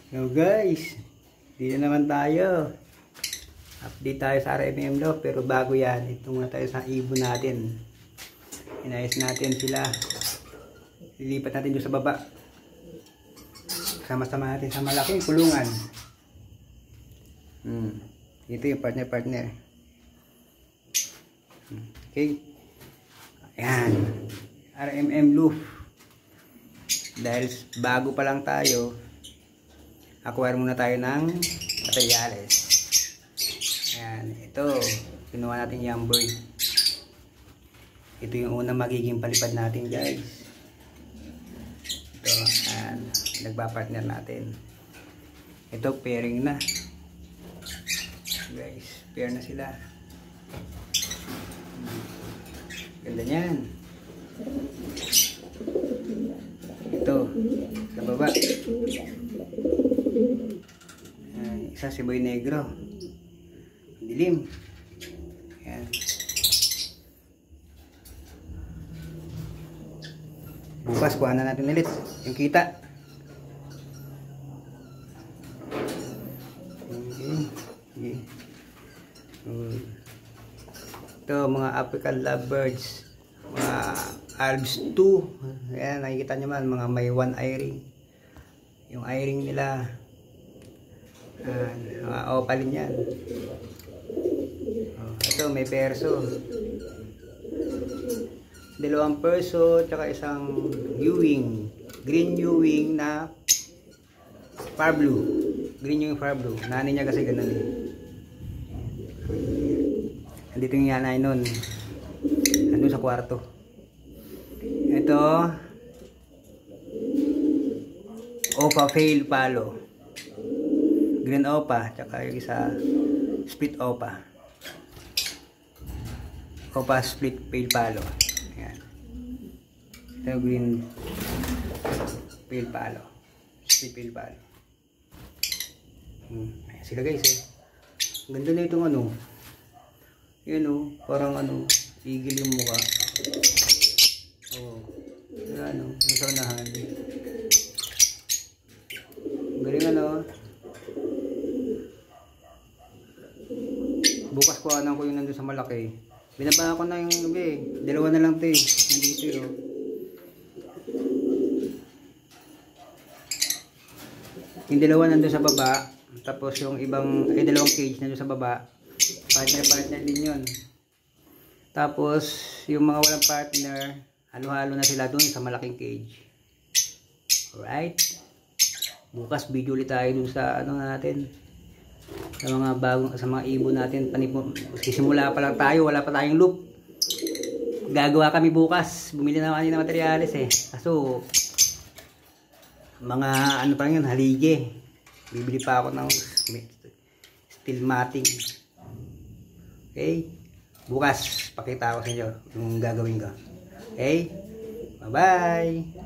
Hello guys, dito naman tayo. Update tayo sa RMM Loft, pero bago yan, ito muna tayo sa ibon natin. Inayos natin sila. Lilipat natin doon sa baba. Sama-sama natin sa malaking kulungan. Ito yung partner. Okay. Ayan. RMM Loft. Dahil bago pa lang tayo, acquire muna tayo ng materyales. Ayan, ito kinuha natin yung bird. Ito yung unang magiging palipad natin guys. Ito, ayan, nagpa-partner natin. Ito pairing na guys, pair na sila. Ganda nyan. Ito sa baba, isa si Boy Negro, dilim. Ayan. Bukas kuha na natin ulit yung kita. Okay. Ito mga African lovebirds, mga Albs 2. Ayan, nakikita nyo man, mga may one eye ring. Yung eye ring nila, mga opalin yan. Ito may perso, dalawang perso, tsaka isang Ewing, green Ewing na far blue. Green Ewing far blue, nani niya kasi ganun eh. Andito yung yanay nun, andun sa kwarto. Ito Opa Fail Palo, green Opa, tsaka yung isa split Opa. Opa split Fail Palo. Ayan. Ito green Fail Palo, split Fail Palo. Ayan sila guys eh. Ganda na itong ano, yun o, parang ano, igil yung mukha. Ano, nasa unahan. Galing ano. Bukas kuhanan ko yung nandun sa malaki. Binaba ko na yung gabi. Dalawa na lang ito eh. Nandito yun. Yung dalawa nandun sa baba. Tapos yung ibang, dalawang cage nandun sa baba. Partner din yun. Tapos yung mga walang partner, halo-halo na sila dun sa malaking cage. Alright. Bukas video ulit tayo dun sa ano natin, sa mga bagong, sa mga ibon natin. Simula pa lang tayo, wala pa tayong loop. Gagawa kami bukas. Bumili na kami ng materyales eh. Kaso mga ano pa lang yun, halige. Bibili pa ako ng steel matting. Okay. Bukas pakita ko sa inyo yung gagawin ko. Okay? Bye-bye!